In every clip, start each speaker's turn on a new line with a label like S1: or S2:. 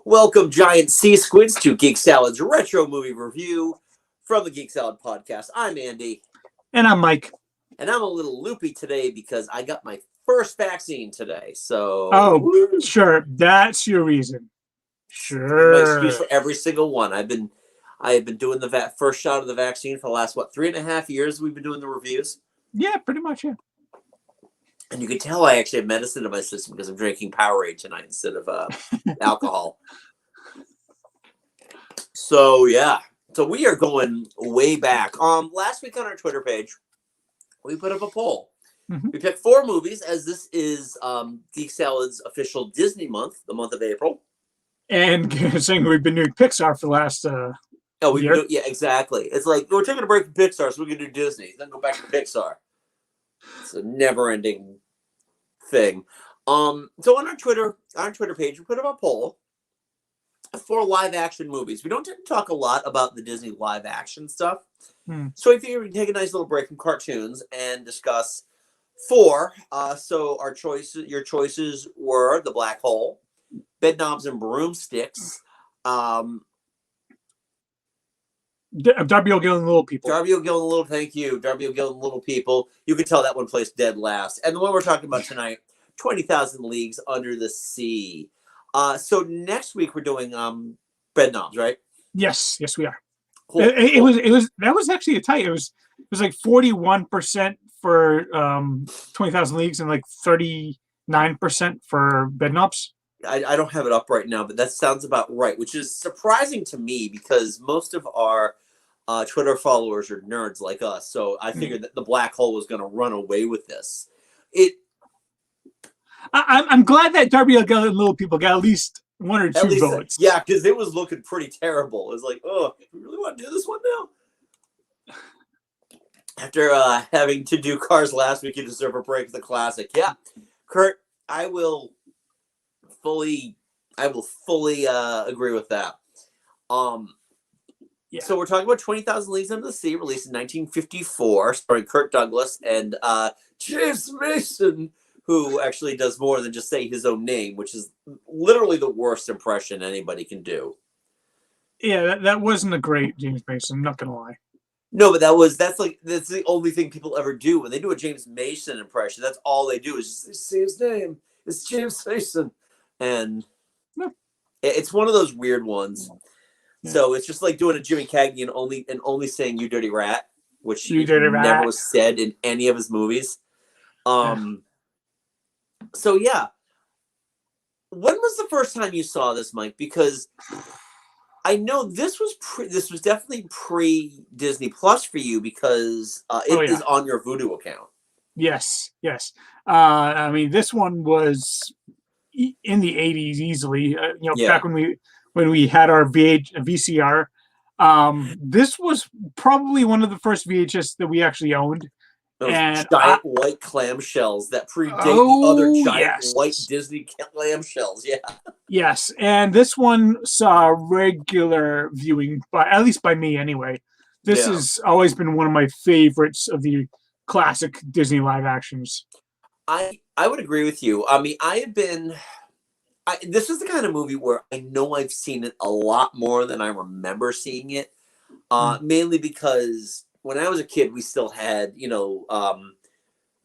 S1: Welcome, giant sea squids, to Geek Salad's retro movie review from the Geek Salad podcast. I'm Andy.
S2: And I'm Mike.
S1: And I'm a little loopy today because I got my first vaccine today. So,
S2: Sure, that's your reason. Sure,
S1: my excuse for every single one. I have been doing the first shot of the vaccine for the last 3.5 years. We've been doing the reviews.
S2: Yeah, pretty much. Yeah.
S1: And you can tell I actually have medicine in my system because I'm drinking Powerade tonight instead of alcohol. So yeah, so we are going way back. Last week on our Twitter page, we put up a poll.
S2: Mm-hmm.
S1: We picked 4 movies, as this is Geek Salad's official Disney month, the month of April.
S2: And saying we've been doing Pixar for the last year.
S1: Yeah, exactly. It's like we're taking a break from Pixar, so we can do Disney, then go back to Pixar. It's a never-ending thing. So on our Twitter page, we put up a poll for live action movies. We don't tend to talk a lot about the Disney live action stuff. So I figured we'd take a nice little break from cartoons and discuss 4. So your choices were The Black Hole, Bedknobs and Broomsticks,
S2: Darby O'Gill and Little People.
S1: Darby O'Gill and Little, thank you. Darby O'Gill and Little People. You can tell that one placed dead last. And the one we're talking about tonight, 20,000 Leagues Under the Sea. So next week we're doing Bedknobs, right?
S2: Yes, we are.
S1: Cool.
S2: It was that was actually a tight. It was like 41% for 20,000 Leagues and like 39% for Bedknobs.
S1: I don't have it up right now, but that sounds about right, which is surprising to me because most of our Twitter followers are nerds like us. So I figured that The Black Hole was going to run away with this.
S2: I'm glad that Darby O'Gill and Little People got at least 1 or 2 votes.
S1: Yeah, because it was looking pretty terrible. It was like, oh, we really want to do this one now? After having to do Cars last week, you deserve a break. The classic. Yeah, Kurt, I will fully agree with that.
S2: Yeah.
S1: So we're talking about 20,000 Leagues Under the Sea, released in 1954, starring Kirk Douglas and James Mason, who actually does more than just say his own name, which is literally the worst impression anybody can do.
S2: Yeah, that wasn't a great James Mason, I'm not gonna lie.
S1: No, but that's the only thing people ever do. When they do a James Mason impression, that's all they do is just say his name. It's James Mason. And it's one of those weird ones. Yeah. So it's just like doing a Jimmy Cagney and only saying "You Dirty Rat," which never was said in any of his movies. So yeah, when was the first time you saw this, Mike? Because I know this was definitely pre Disney Plus for you because it is on your Vudu account.
S2: Yes. I mean, this one was in the 80s easily. Back when we had our VCR. This was probably one of the first VHS that we actually owned.
S1: Those giant white clamshells that predate the other giant white Disney clamshells. Yeah.
S2: Yes, and this one saw regular viewing, at least by me anyway. This has always been one of my favorites of the classic Disney live actions.
S1: I would agree with you. I mean, this is the kind of movie where I know I've seen it a lot more than I remember seeing it. Mainly because when I was a kid, we still had, The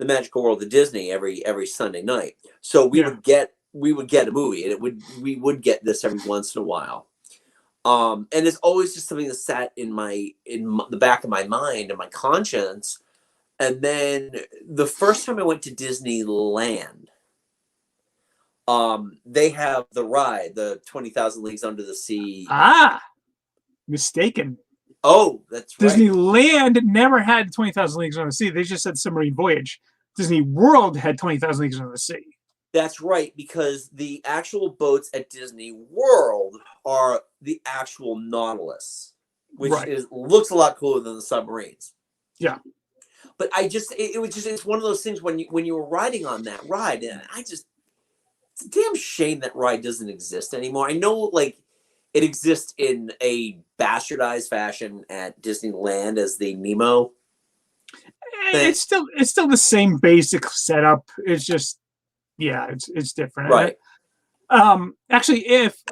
S1: Magical World of Disney every Sunday night. So we would get a movie, and we would get this every once in a while. And it's always just something that sat in the back of my mind and my conscience. And then the first time I went to Disneyland, they have the ride, the 20,000 Leagues Under the Sea.
S2: Mistaken.
S1: Oh, that's right.
S2: Disneyland never had 20,000 Leagues Under the Sea. They just said Submarine Voyage. Disney World had 20,000 Leagues Under the Sea.
S1: That's right, because the actual boats at Disney World are the actual Nautilus, which looks a lot cooler than the submarines.
S2: Yeah.
S1: But it's one of those things when you were riding on that ride, and it's a damn shame that ride doesn't exist anymore. I know, it exists in a bastardized fashion at Disneyland as the Nemo.
S2: It's still the same basic setup. It's just, it's different.
S1: Right.
S2: Actually, if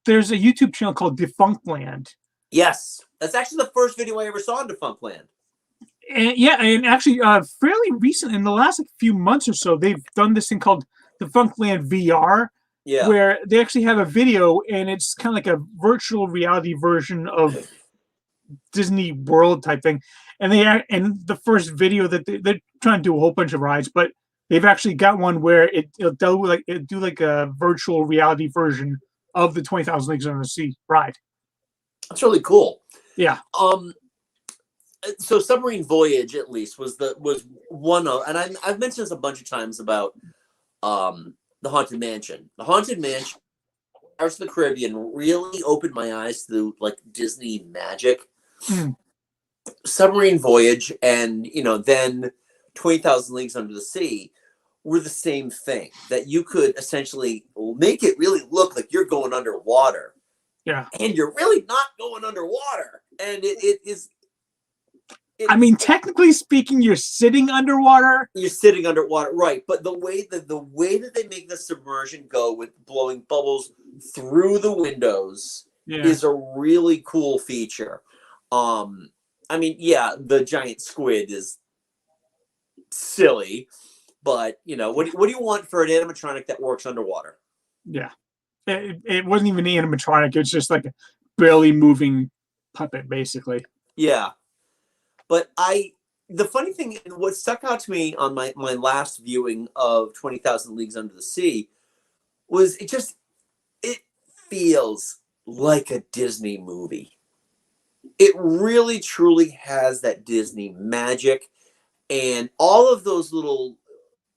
S2: there's a YouTube channel called Defunctland.
S1: Yes, that's actually the first video I ever saw in Defunctland.
S2: And yeah, and actually, fairly recent, in the last few months or so, they've done this thing called Defunctland VR,
S1: Yeah,
S2: where they actually have a video, and it's kind of like a virtual reality version of Disney World type thing. And the first video that they're trying to do a whole bunch of rides, but they've actually got one where it'll do like a virtual reality version of the 20,000 Leagues Under the Sea ride.
S1: that's really cool.
S2: Yeah.
S1: So Submarine Voyage, at least, was one of, and I've mentioned this a bunch of times about the Haunted Mansion. The Haunted Mansion, Pirates of the Caribbean, really opened my eyes to like Disney magic. Submarine Voyage, and then 20,000 Leagues Under the Sea were the same thing. That you could essentially make it really look like you're going underwater.
S2: Yeah,
S1: and you're really not going underwater, and it is.
S2: I mean, technically speaking, you're sitting underwater.
S1: You're sitting underwater, right? But the way that they make the submersion go with blowing bubbles through the windows is a really cool feature. I mean, yeah, the giant squid is silly, but what do you want for an animatronic that works underwater?
S2: Yeah, it wasn't even animatronic. It's just like a barely moving puppet, basically.
S1: Yeah. But the funny thing, what stuck out to me on my last viewing of 20,000 Leagues Under the Sea was it feels like a Disney movie. It really, truly has that Disney magic and all of those little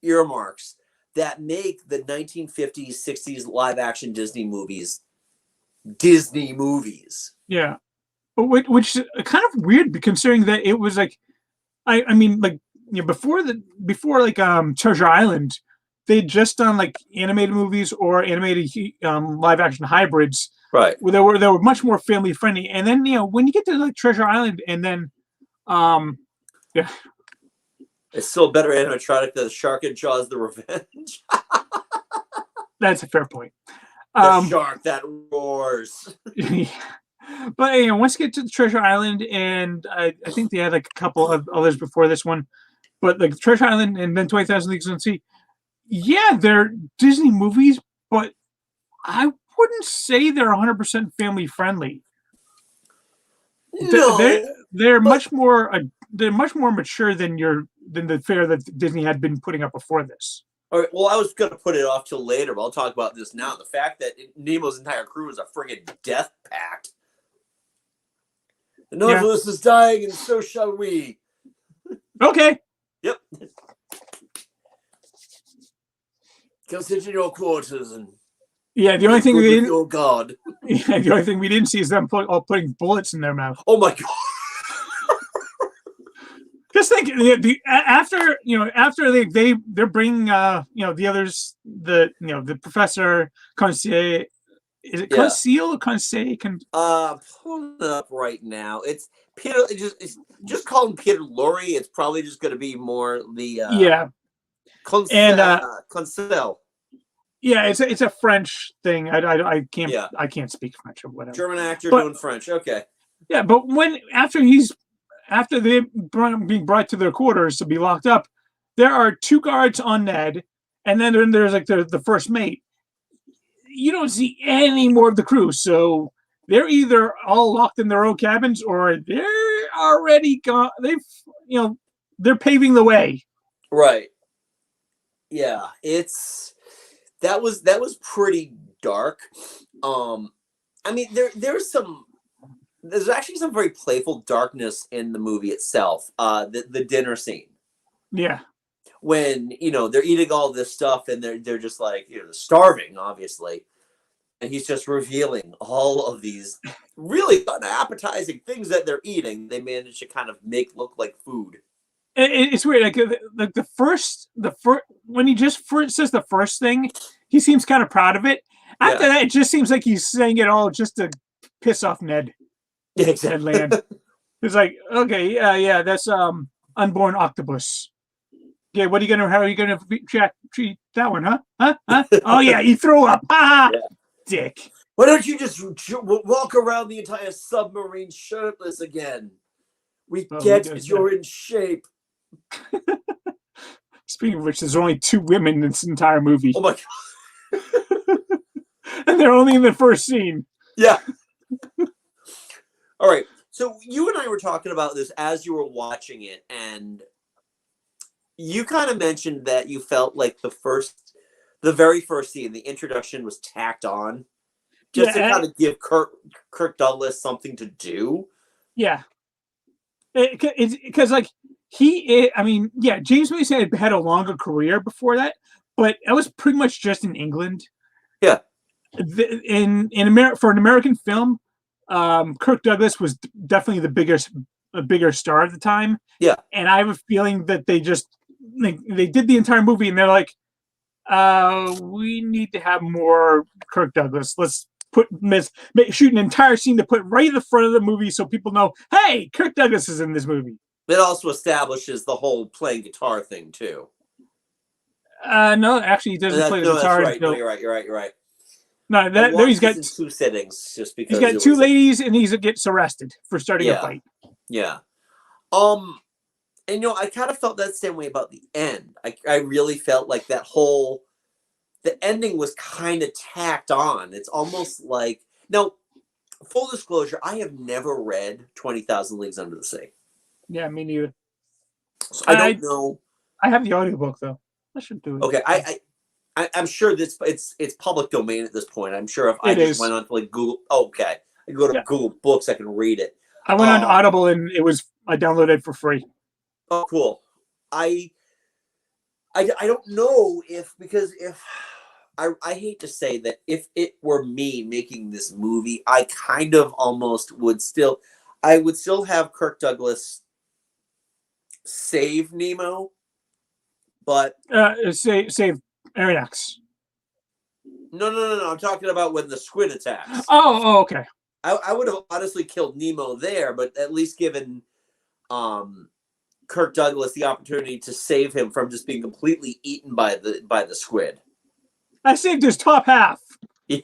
S1: earmarks that make the 1950s, 60s live action Disney movies Disney movies.
S2: Yeah. Which is kind of weird, considering that it was like, I mean, like before like Treasure Island, they'd just done like animated movies or animated live action hybrids,
S1: right?
S2: Where they were much more family friendly. And then when you get to like Treasure Island, and then yeah,
S1: it's still better animatronic than Shark and Jaws: The Revenge.
S2: That's a fair point.
S1: The shark that roars.
S2: But once you get to the Treasure Island, and I think they had like a couple of others before this one, but like Treasure Island and then 20,000 Leagues Under the Sea, yeah, they're Disney movies, but I wouldn't say they're 100% family friendly.
S1: No,
S2: they're much more mature than the fare that Disney had been putting up before this.
S1: All right, well, I was going to put it off till later, but I'll talk about this now. The fact that Nemo's entire crew is a friggin' death pact. The Nautilus is dying, and so shall we.
S2: Okay.
S1: Yep. Go sit in your quarters and.
S2: Yeah, the only thing we didn't.
S1: Oh God.
S2: Yeah, the only thing we didn't see is them all putting bullets in their mouth.
S1: Oh my God.
S2: Just think, after they're bringing the others, the professor Conseil. Is it Conseil or Conseil?
S1: Pulling it up right now. It's Peter. Just call him Peter Lorre. It's probably just going to be more the Conseil.
S2: Yeah, it's a French thing. I can't speak French or whatever.
S1: German actor doing French. Okay.
S2: Yeah, but after they're being brought to their quarters to be locked up, there are 2 guards on Ned, and then there's like the first mate. You don't see any more of the crew, so they're either all locked in their own cabins or they're already gone. They're paving the way. Right.
S1: Yeah, that was pretty dark. I mean, there's actually some very playful darkness in the movie itself. The dinner scene.
S2: Yeah.
S1: When they're eating all this stuff and they're just like starving, obviously, and he's just revealing all of these really unappetizing things that they're eating. They manage to kind of make look like food.
S2: It's weird. Like the first when he just says the first thing, he seems kind of proud of it. After that, it just seems like he's saying it all just to piss off Ned.
S1: Yeah, exactly.
S2: Ned Land. It's like, okay, yeah, that's unborn octopus. Yeah, how are you gonna treat that one, huh? Huh? Oh yeah, you threw up. Ha!
S1: Yeah.
S2: Dick.
S1: Why don't you just walk around the entire submarine shirtless again? We
S2: Oh, who
S1: get
S2: does
S1: it.
S2: that?
S1: You're in shape.
S2: Speaking of which, there's only 2 women in this entire movie,
S1: Oh my god.
S2: and they're only in the first scene.
S1: Yeah. All right. So you and I were talking about this as you were watching it, and you kind of mentioned that you felt like the very first scene, the introduction was tacked on just to
S2: Yeah,
S1: kind of give Kirk Douglas something to do.
S2: yeah. It's because like I mean, yeah, James Mason had a longer career before that, but that was pretty much just in England.
S1: Yeah.
S2: In America, for an American film, Kirk Douglas was definitely a bigger star at the time.
S1: Yeah.
S2: And I have a feeling that they did the entire movie and they're like, we need to have more Kirk Douglas. Let's shoot an entire scene to put right in the front of the movie so people know, hey, Kirk Douglas is in this movie.
S1: It also establishes the whole playing guitar thing too.
S2: No, actually, he doesn't play the
S1: No, that's
S2: guitar.
S1: right. No, you're right. You're right. You're right.
S2: No,
S1: I
S2: there
S1: watched this in 2 sittings just because
S2: he's got
S1: it
S2: 2
S1: was
S2: ladies and he gets arrested for starting a
S1: yeah,
S2: fight.
S1: yeah. And I kind of felt that same way about the end. I really felt like the ending was kind of tacked on. It's almost like now, full disclosure, I have never read 20,000 Leagues Under the Sea.
S2: Yeah, me neither.
S1: So I don't know.
S2: I have the audiobook though. I should do it.
S1: Okay, I'm sure it's public domain at this point. I'm sure if I just went on to like Google, okay, I go to Google Books, I can read it.
S2: I went on Audible and I downloaded it for free.
S1: Oh, cool. I don't know because if I hate to say that if it were me making this movie, I kind of almost would still have Kirk Douglas save Nemo, but
S2: save Aronnax.
S1: No. I'm talking about when the squid attacks.
S2: Oh, okay.
S1: I would have honestly killed Nemo there, but at least given Kirk Douglas the opportunity to save him from just being completely eaten by the squid.
S2: I saved his top half.
S1: Yeah.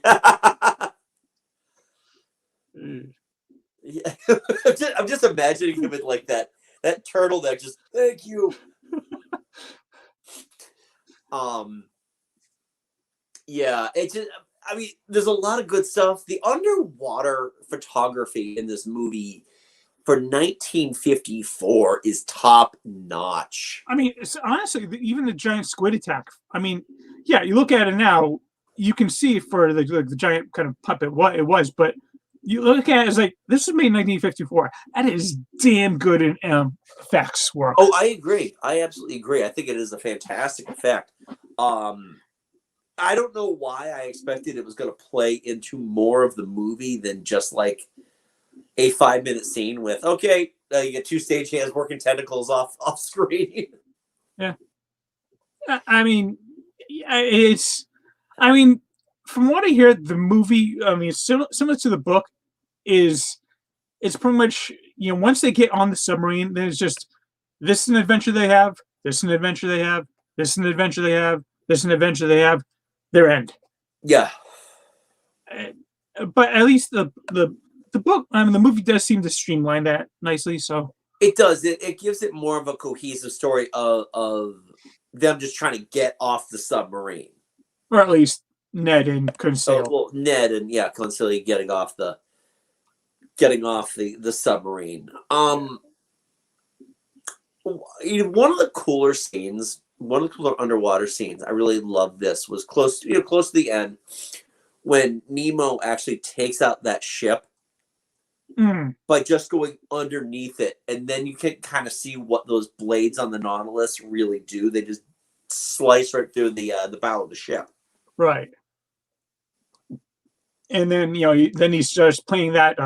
S1: Yeah. I'm just imagining him with like that turtleneck. Just thank you. Yeah, it's just, I mean, there's a lot of good stuff. The underwater photography in this movie for 1954 is top notch.
S2: I mean, honestly, even the giant squid attack. I mean, yeah, you look at it now, you can see for the giant kind of puppet what it was, but you look at it as like this was made in 1954. That is damn good in effects work.
S1: Oh, I agree. I absolutely agree. I think it is a fantastic effect. I don't know why I expected it was going to play into more of the movie than just like a 5-minute scene with you get 2 stagehands working tentacles off screen.
S2: Yeah, I mean, I mean, from what I hear, the movie, I mean, similar to the book, it's pretty much once they get on the submarine, then it's just this is an adventure they have, this is an adventure they have, this is an adventure they have, this is an adventure they have, their end.
S1: Yeah.
S2: But at least the book, I mean, the movie does seem to streamline that nicely. So
S1: it does. It gives it more of a cohesive story of them just trying to get off the submarine,
S2: or at least Ned and Conseil.
S1: Well, Ned and Conseil getting off the submarine. One of the cooler scenes, one of the cooler underwater scenes, I really love this, was close to the end when Nemo actually takes out that ship by just going underneath it, and then you can kind of see what those blades on the Nautilus really do. They just slice right through the bow of the ship.
S2: Right. And then then he starts playing that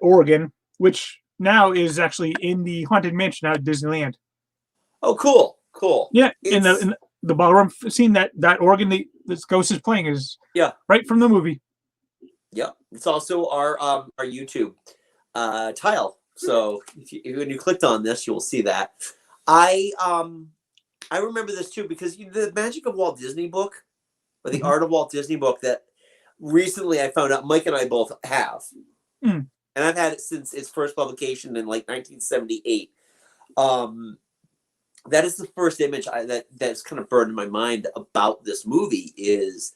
S2: organ, which now is actually in the Haunted Mansion out at Disneyland.
S1: Oh, cool.
S2: Yeah, in the ballroom scene, that organ this ghost is playing is right from the movie.
S1: Yep, it's also our YouTube tile. So when you clicked on this, you'll see that. I I remember this too because the Magic of Walt Disney book, or the Art of Walt Disney book that recently I found out Mike and I both have. And I've had it since its first publication in like 1978. That is the first image that's kind of burned in my mind about this movie is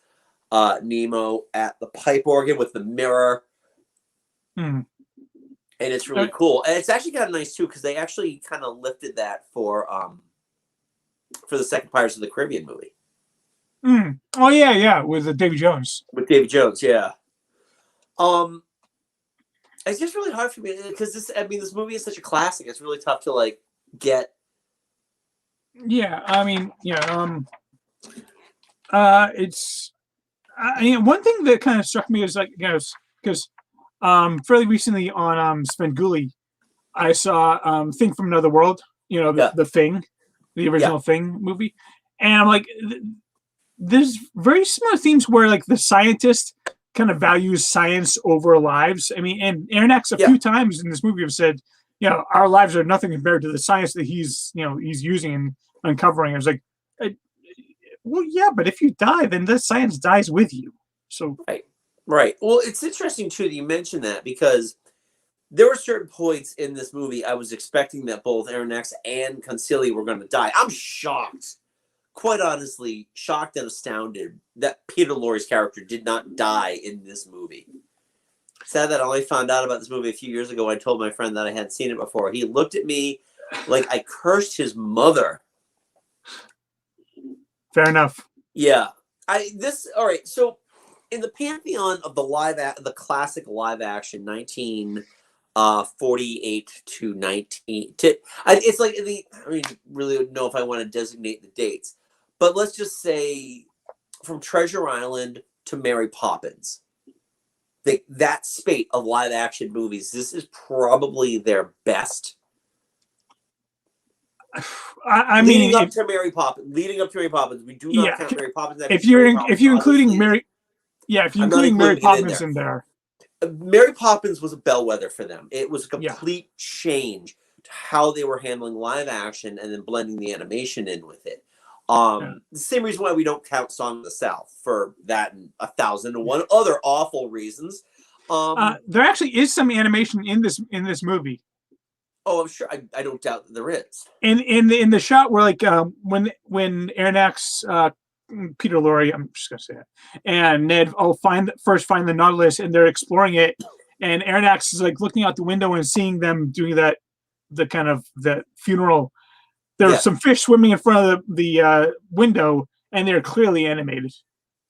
S1: Nemo at the pipe organ with the mirror. And it's really cool. And it's actually kind of nice too because they actually kind of lifted that for the second Pirates of the Caribbean movie.
S2: Oh yeah, with Davy Jones.
S1: With Davy Jones, yeah. It's just really hard for me because this movie is such a classic. It's really tough to like get.
S2: Yeah, I mean, it's. One thing that kind of struck me is like, because fairly recently on Svengoolie, I saw Thing from Another World. The Thing, the original Thing movie, and I'm like, there's very similar themes where like the scientist kind of values science over lives. I mean, and Aronnax a few times in this movie have said, our lives are nothing compared to the science that he's using and uncovering. I was like, well, yeah, but if you die, then the science dies with you. So
S1: right. Well, it's interesting too that you mentioned that because there were certain points in this movie I was expecting that both Aronnax and Consilli were going to die. I'm shocked, quite honestly, shocked and astounded that Peter Lorre's character did not die in this movie. Sad that I only found out about this movie a few years ago. I told my friend that I hadn't seen it before. He looked at me like I cursed his mother.
S2: Fair enough.
S1: Yeah. All right. So in the pantheon of the classic live action 1948 to 19 it's like really don't know if I want to designate the dates, but let's just say from Treasure Island to Mary Poppins, that spate of live action movies, this is probably their best. Leading up to Mary Poppins, we do not count Mary Poppins.
S2: If you're including Mary Poppins in there.
S1: Mary Poppins was a bellwether for them. It was a complete change to how they were handling live action and then blending the animation in with it. The same reason why we don't count Song of the South for that and 1,001 other awful reasons.
S2: There actually is some animation in this movie.
S1: Oh, I'm sure. I don't doubt that there is.
S2: In the shot where like when Aronnax, Peter Lorre, I'm just gonna say it, and Ned all find the Nautilus and they're exploring it, and Aronnax is like looking out the window and seeing them doing the kind of the funeral. There's some fish swimming in front of the window, and they're clearly animated.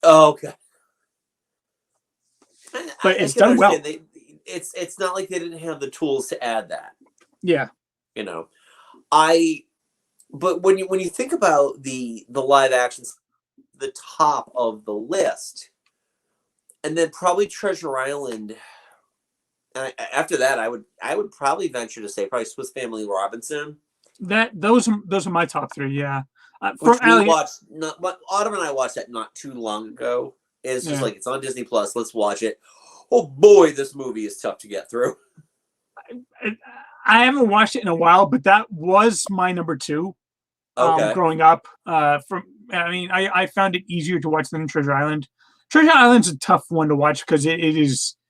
S1: Oh, okay.
S2: But it's done well.
S1: It's not like they didn't have the tools to add that.
S2: Yeah.
S1: But when you think about the live actions, the top of the list, and then probably Treasure Island, and after that, I would probably venture to say probably Swiss Family Robinson.
S2: Those are my top three. Yeah.
S1: Which we watched. Autumn and I watched that not too long ago. It's just like it's on Disney Plus. Let's watch it. Oh boy, this movie is tough to get through.
S2: I haven't watched it in a while, but that was my number 2. Growing up, I found it easier to watch than Treasure Island. Treasure Island's a tough one to watch because it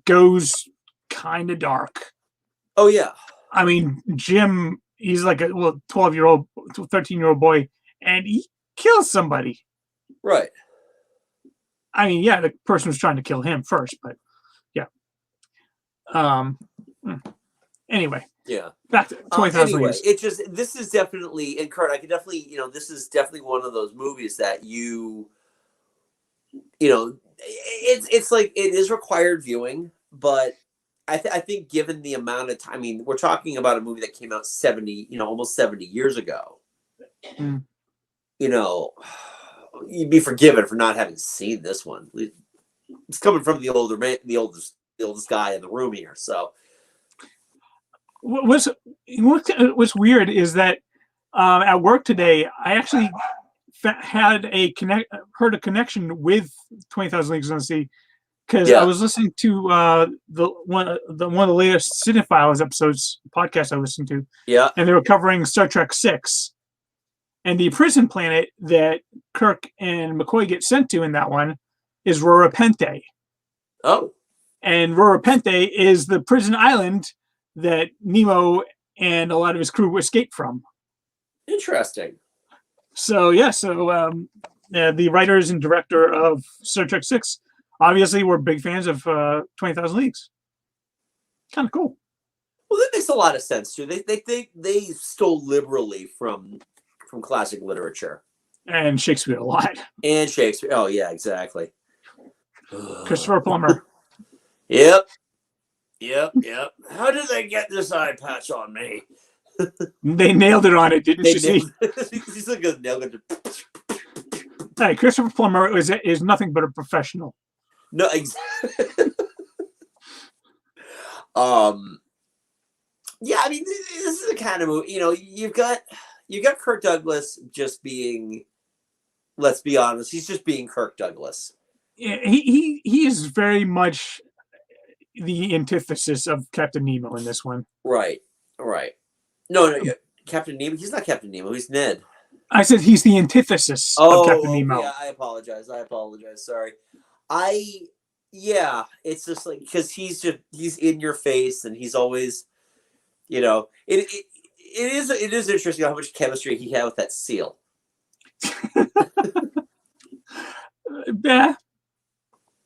S2: goes kind of dark.
S1: Oh yeah.
S2: I mean, Jim, he's like a 12-year-old, 13-year-old boy, and he kills somebody.
S1: Right.
S2: I mean, yeah, the person was trying to kill him first, but yeah. Anyway.
S1: Yeah.
S2: Back to 20,000
S1: Anyway, this is definitely, and Kurt, I could definitely, this is definitely one of those movies that it's like it is required viewing, but I think given the amount of time, I mean, we're talking about a movie that came out 70, almost 70 years ago. You'd be forgiven for not having seen this one. It's coming from the older man, the oldest guy in the room here. So
S2: what's weird is that at work today, I actually heard a connection with 20,000 Leagues Under the Sea because I was listening to one of the latest Cinephiles episodes podcast I listened to.
S1: Yeah,
S2: and they were covering Star Trek 6. And the prison planet that Kirk and McCoy get sent to in that one is Rura Penthe.
S1: Oh.
S2: And Rura Penthe is the prison island that Nemo and a lot of his crew escaped from.
S1: Interesting.
S2: So, the writers and director of Star Trek 6 obviously were big fans of 20,000 Leagues. Kind of cool.
S1: Well, that makes a lot of sense, too. They stole liberally from classic literature.
S2: And Shakespeare a lot.
S1: And Shakespeare. Oh, yeah, exactly.
S2: Christopher Plummer.
S1: Yep. How did they get this eye patch on me?
S2: They nailed it on it, didn't you see?
S1: He's like a nail gun.
S2: Hey, Christopher Plummer is nothing but a professional.
S1: No, exactly. Yeah, I mean, this is the kind of movie, you've got Kirk Douglas just being, let's be honest, he's just being Kirk Douglas.
S2: Yeah, he is very much the antithesis of Captain Nemo in this one.
S1: Right. No, Captain Nemo, he's not Captain Nemo, he's Ned.
S2: I said he's the antithesis of Captain Nemo.
S1: Yeah, I apologize, sorry. It's just like, because he's in your face, and he's always, it is interesting how much chemistry he had with that seal.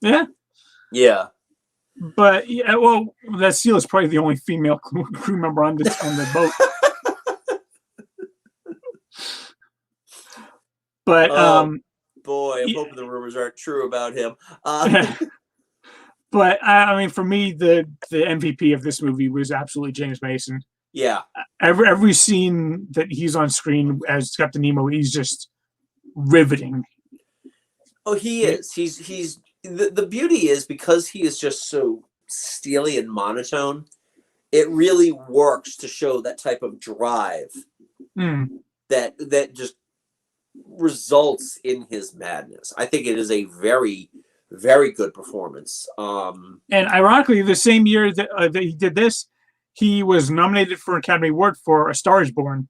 S1: Yeah.
S2: But that seal is probably the only female crew member on the boat. But
S1: boy, I'm hoping the rumors aren't true about him.
S2: But I mean, for me, the MVP of this movie was absolutely James Mason.
S1: Yeah.
S2: Every scene that he's on screen as Captain Nemo, he's just riveting.
S1: Oh, he is. He's the beauty is, because he is just so steely and monotone, it really works to show that type of drive that just results in his madness. I think it is a very, very good performance.
S2: And ironically, the same year that he did this, he was nominated for an Academy Award for A Star Is Born.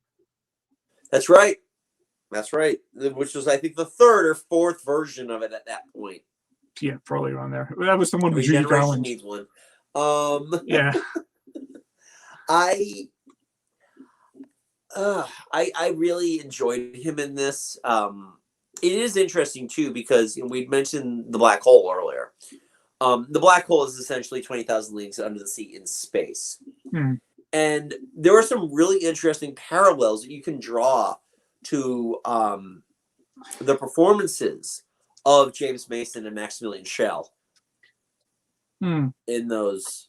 S1: That's right. Which was, I think, the third or fourth version of it at that point.
S2: Yeah, probably around there. That was the one with Judy
S1: Generation
S2: Garland.
S1: Needs one.
S2: Yeah.
S1: I really enjoyed him in this. It is interesting too, because we'd mentioned the black hole earlier. The black hole is essentially 20,000 leagues under the sea in space. And there are some really interesting parallels that you can draw to the performances of James Mason and Maximilian Schell in those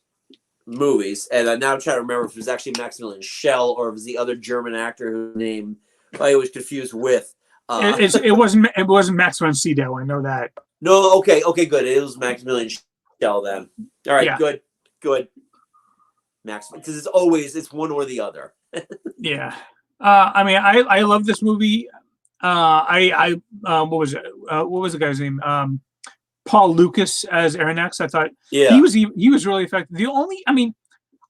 S1: movies. And I'm now trying to remember if it was actually Maximilian Schell or if it was the other German actor whose name I was confused with.
S2: It wasn't Maximilian Sydow. I know that.
S1: No, okay, good. It was Maximilian Schell then. All right, good. Max, because it's one or the other.
S2: Yeah. I mean, I love this movie. What was it? What was the guy's name? Paul Lucas as Aronnax. I thought he was really effective.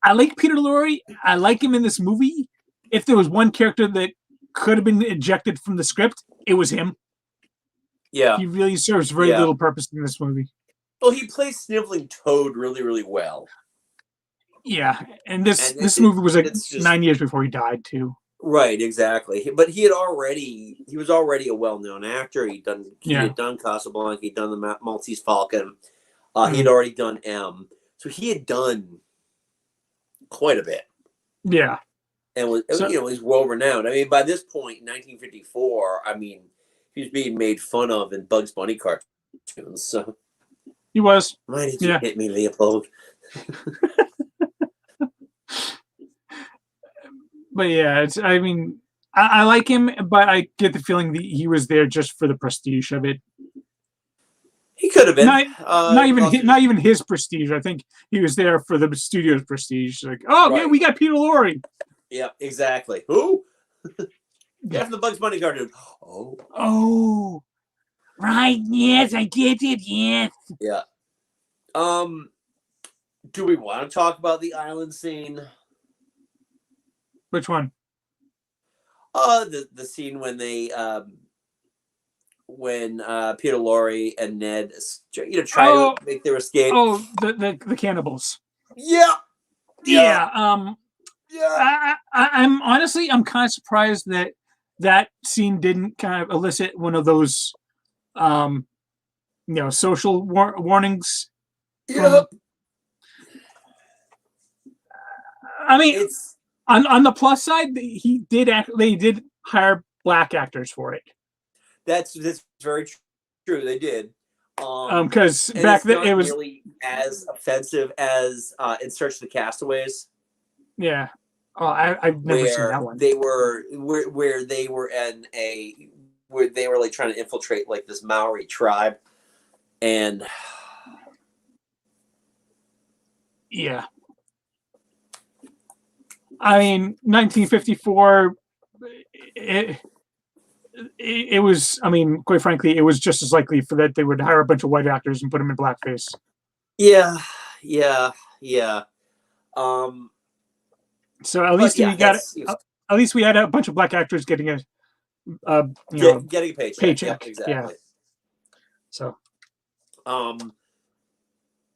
S2: I like Peter Lorre. I like him in this movie. If there was one character that could have been ejected from the script, it was him.
S1: Yeah.
S2: He really serves very little purpose in this movie.
S1: Well, he plays Sniveling Toad really, really well.
S2: Yeah, and this movie was like 9 years before he died too.
S1: Right, exactly. But he was already a well-known actor. He had done Casablanca. He'd done the Maltese Falcon. He had already done M. So he had done quite a bit.
S2: Yeah,
S1: and was well renowned. I mean, by this point in 1954, he was being made fun of in Bugs Bunny cartoons. So
S2: he was.
S1: Why did you hit me, Leopold?
S2: But yeah, I like him, but I get the feeling that he was there just for the prestige of it.
S1: He could have been.
S2: Not even his prestige. I think he was there for the studio's prestige. Like, yeah, we got Peter Lorre.
S1: Yeah, exactly. Who? Yeah, from the Bugs Bunny cartoon.
S2: Oh. Right. Yes, I get it. Yes.
S1: Yeah. Do we want to talk about the island scene?
S2: Which one?
S1: The scene when they when Peter Lorre and Ned, try to make their escape.
S2: Oh, the cannibals.
S1: Yeah.
S2: Yeah.
S1: Yeah.
S2: I'm honestly, I'm kind of surprised that scene didn't kind of elicit one of those, social warnings.
S1: Yep.
S2: I mean,
S1: It's
S2: on the plus side, they did hire black actors for it.
S1: That's very true. They did.
S2: Because
S1: and
S2: back
S1: it's
S2: then
S1: not
S2: it was
S1: nearly as offensive as In Search of the Castaways.
S2: Yeah. Oh, I've never seen that one.
S1: Where they were where they were like trying to infiltrate like this Maori tribe, and
S2: yeah. I mean, 1954. It was. I mean, quite frankly, it was just as likely for that they would hire a bunch of white actors and put them in blackface.
S1: Yeah.
S2: So at least we got. At least we had a bunch of black actors getting
S1: getting a paycheck.
S2: Paycheck.
S1: Yep, exactly.
S2: Yeah. So.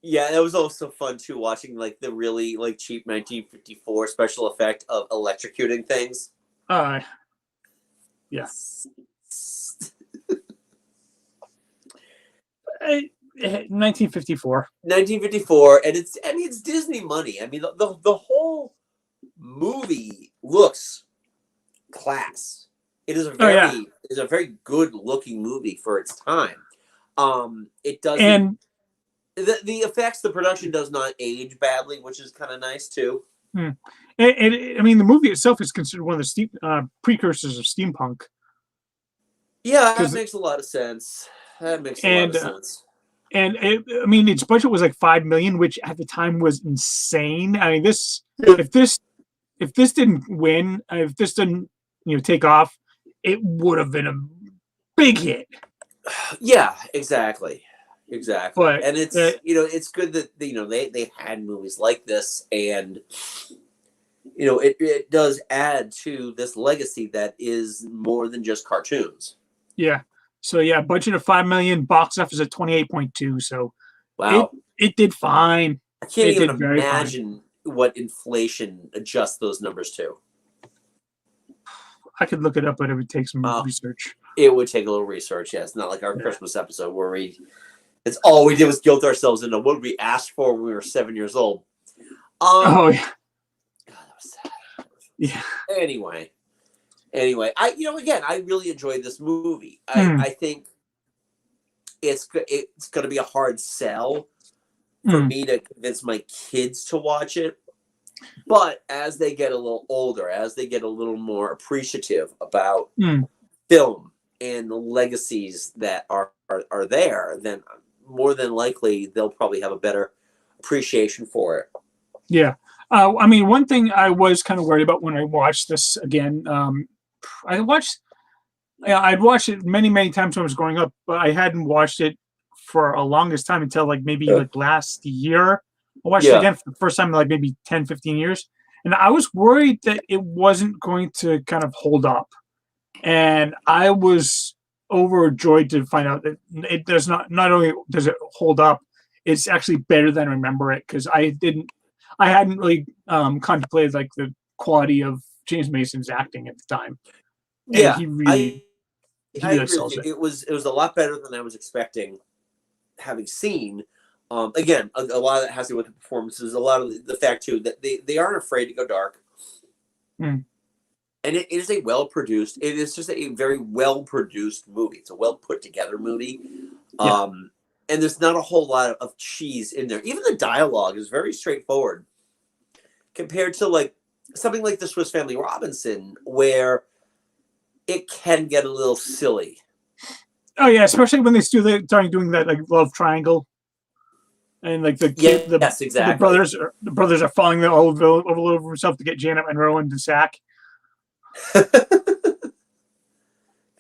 S1: Yeah, it was also fun too watching like the really like cheap 1954 special effect of electrocuting things.
S2: Yeah. 1954.
S1: 1954, and it's Disney money. I mean, the whole movie looks class. It is a very good looking movie for its time. It doesn't.
S2: And
S1: the effects, the production does not age badly, which is kind of nice too.
S2: And I mean, the movie itself is considered one of the precursors of steampunk.
S1: Yeah, that makes a lot of sense. And
S2: I mean, its budget was like $5 million, which at the time was insane. I mean, if this didn't win, if this didn't take off, it would have been a big hit.
S1: Yeah, exactly.
S2: But,
S1: and it's it's good that they had movies like this, and it does add to this legacy that is more than just cartoons.
S2: Yeah. So yeah, budget of $5 million, box office at 28.2. So
S1: wow,
S2: it did fine.
S1: I can't even imagine what inflation adjusts those numbers to.
S2: I could look it up, but it would take some research.
S1: It would take a little research. Yeah, it's not like our Christmas episode where it's all we did was guilt ourselves into what we asked for when we were 7 years old.
S2: Oh yeah.
S1: God, that was sad.
S2: Yeah.
S1: Anyway, I really enjoyed this movie. I think it's going to be a hard sell for me to convince my kids to watch it. But as they get a little older, as they get a little more appreciative about film and the legacies that are there, then more than likely they'll probably have a better appreciation for it.
S2: Yeah. I mean, one thing I was kind of worried about when I watched this again, I'd watched it many, many times when I was growing up, but I hadn't watched it for a longest time until like maybe like last year. I watched it again for the first time in like maybe 10, 15 years. And I was worried that it wasn't going to kind of hold up. And I was overjoyed to find out that it does not only does it hold up, it's actually better than I remember it, because I hadn't really contemplated like the quality of James Mason's acting at the time. And
S1: yeah,
S2: he really sells it.
S1: It was a lot better than I was expecting, having seen. Again, a lot of that has to do with the performances. A lot of the fact too that they aren't afraid to go dark. And it is a well-produced. It is just a very well-produced movie. It's a well put together movie. And there's not a whole lot of cheese in there. Even the dialogue is very straightforward compared to like something like the Swiss Family Robinson, where it can get a little silly.
S2: Oh yeah, especially when they start doing that like love triangle, and like the kid, the brothers are falling all over himself to get Janet Monroe into sack.
S1: Come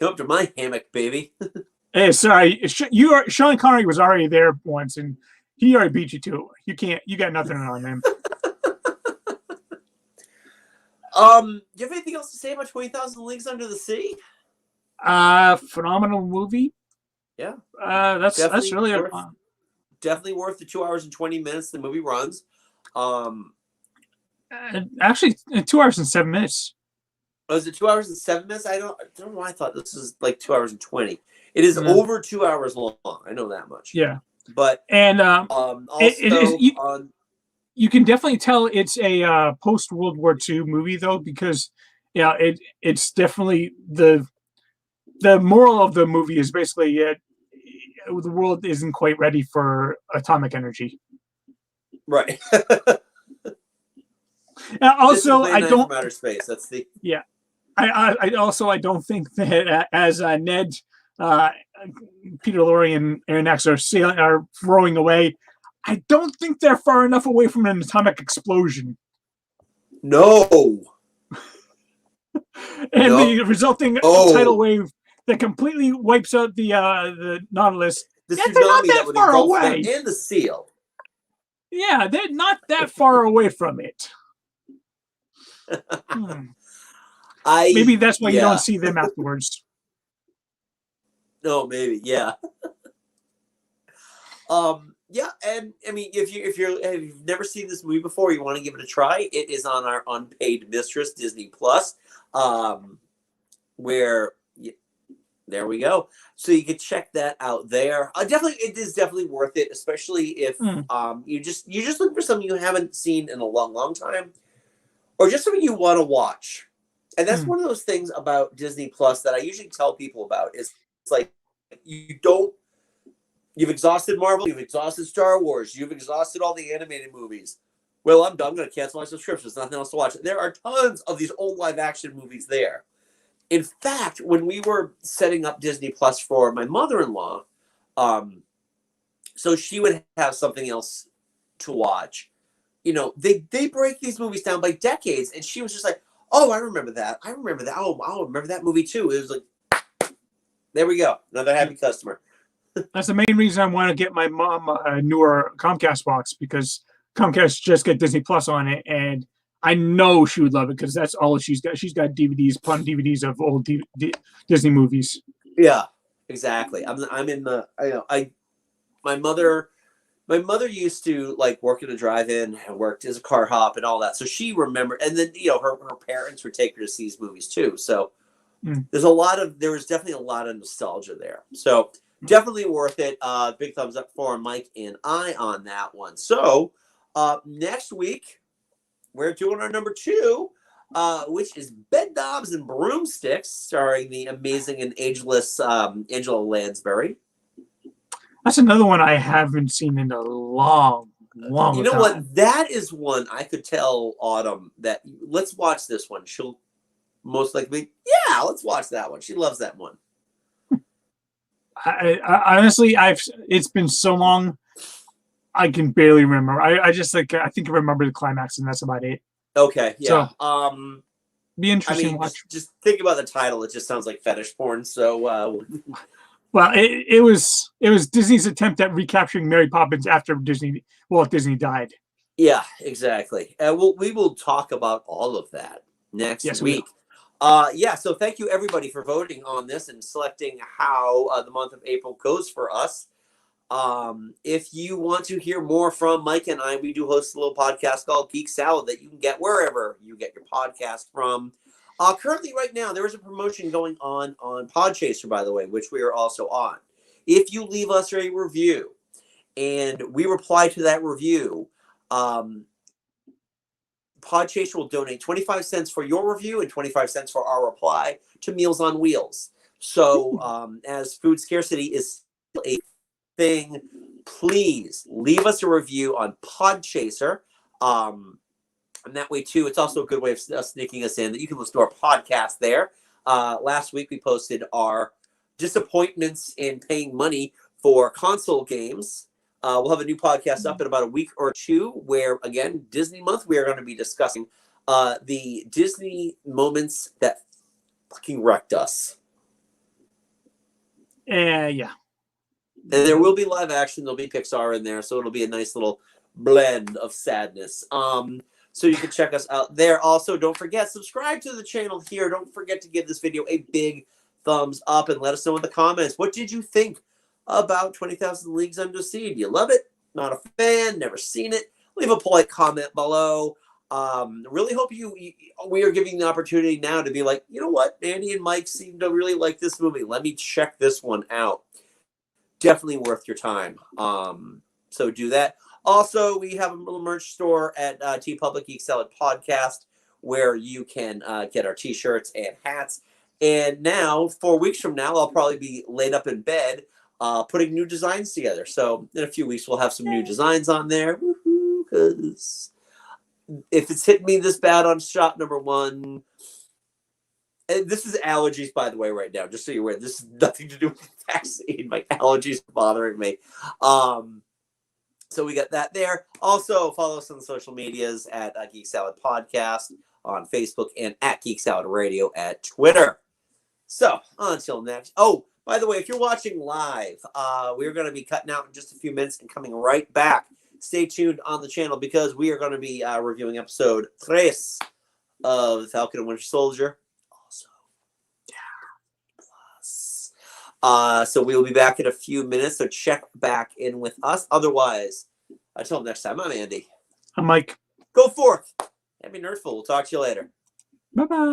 S1: up to my hammock, baby.
S2: Hey, sorry, Sean Connery was already there once, and he already beat you to it. You got nothing on him.
S1: Do you have anything else to say about 20,000 Leagues Under the Sea?
S2: Phenomenal movie.
S1: Yeah.
S2: That's really
S1: definitely worth the 2 hours and 20 minutes the movie runs.
S2: Actually 2 hours and 7 minutes.
S1: Was it 2 hours and 7 minutes? I don't know why I thought this was like 2 hours and 20. It is over 2 hours long. I know that much.
S2: Yeah.
S1: But
S2: also you can definitely tell it's a post World War II movie though, because it's definitely the moral of the movie is basically the world isn't quite ready for atomic energy.
S1: Right.
S2: Also, I don't
S1: from outer space. That's the
S2: I don't think that as Ned, Peter Lorre, and Aaron X are throwing away. I don't think they're far enough away from an atomic explosion.
S1: No.
S2: And the resulting tidal wave that completely wipes out the Nautilus.
S1: The tsunami that would engulf them and the seal.
S2: Yeah, they're not that far away from it. Maybe that's why you don't see them afterwards.
S1: No, maybe, yeah. Yeah, and I mean, if you've never seen this movie before, you want to give it a try. It is on our unpaid mistress, Disney Plus, where there we go. So you can check that out there. It is definitely worth it, especially if you just look for something you haven't seen in a long time, or just something you want to watch. And that's one of those things about Disney Plus that I usually tell people about. It's like you've exhausted Marvel, you've exhausted Star Wars, you've exhausted all the animated movies. Well, I'm done. I'm going to cancel my subscription. There's nothing else to watch. There are tons of these old live action movies there. In fact, when we were setting up Disney Plus for my mother-in-law, so she would have something else to watch. They break these movies down by decades, and she was just like, "Oh, I remember that. I remember that. Oh, I remember that movie too." It was like, there we go, another happy customer.
S2: That's the main reason I want to get my mom a newer Comcast box, because Comcast just got Disney Plus on it, and I know she would love it because that's all she's got. She's got DVDs, plum DVDs of old Disney movies.
S1: Yeah, exactly. I'm in the. My mother used to like work in a drive-in and worked as a car hop and all that, so she remembered. And then her parents would take her to see these movies too. So there was definitely a lot of nostalgia there. So definitely worth it. Big thumbs up for Mike and I on that one. So next week we're doing our number 2, which is Bedknobs and Broomsticks, starring the amazing and ageless Angela Lansbury.
S2: That's another one I haven't seen in a long time.
S1: You know what? That is one I could tell Autumn that let's watch this one. She'll most likely, yeah, let's watch that one. She loves that one.
S2: I honestly, it's been so long, I can barely remember. I think I remember the climax, and that's about it.
S1: Okay, yeah.
S2: So, be interesting to watch.
S1: Just think about the title. It just sounds like fetish porn. So,
S2: well, it was Disney's attempt at recapturing Mary Poppins after Walt Disney died.
S1: Yeah, exactly. We will talk about all of that next week. So thank you everybody for voting on this and selecting how the month of April goes for us. If you want to hear more from Mike and I, we do host a little podcast called Geek Salad that you can get wherever you get your podcast from. Currently, right now, there is a promotion going on Podchaser, by the way, which we are also on. If you leave us a review and we reply to that review, Podchaser will donate 25 cents for your review and 25 cents for our reply to Meals on Wheels. So as food scarcity is a thing, please leave us a review on Podchaser. And that way, too, it's also a good way of sneaking us in that you can listen to our podcast there. Last week, we posted our disappointments in paying money for console games. We'll have a new podcast up in about a week or two where, again, Disney month, we are going to be discussing the Disney moments that fucking wrecked us.
S2: Yeah.
S1: And there will be live action. There'll be Pixar in there, so it'll be a nice little blend of sadness. So you can check us out there. Also, don't forget, subscribe to the channel here. Don't forget to give this video a big thumbs up and let us know in the comments. What did you think about 20,000 Leagues Under the Sea? Do you love it? Not a fan? Never seen it? Leave a polite comment below. Really hope we are giving the opportunity now to be like, you know what? Andy and Mike seem to really like this movie. Let me check this one out. Definitely worth your time. So do that. Also, we have a little merch store at TeePublic Geek Salad Podcast where you can get our t-shirts and hats. And now, 4 weeks from now, I'll probably be laid up in bed putting new designs together. So in a few weeks, we'll have some new designs on there. Woohoo! Because if it's hit me this bad on shot number 1, and this is allergies, by the way, right now, just so you're aware. This has nothing to do with the vaccine. My allergies are bothering me. So we got that there. Also, follow us on the social medias at Geek Salad Podcast on Facebook and at Geek Salad Radio at Twitter. So, until next. Oh, by the way, if you're watching live, we're going to be cutting out in just a few minutes and coming right back. Stay tuned on the channel because we are going to be reviewing episode 3 of Falcon and Winter Soldier. Also, plus. So we will be back in a few minutes, so check back in with us. Otherwise, until next time, I'm Andy.
S2: I'm Mike.
S1: Go forth. Happy Nerdful. We'll talk to you later.
S2: Bye-bye.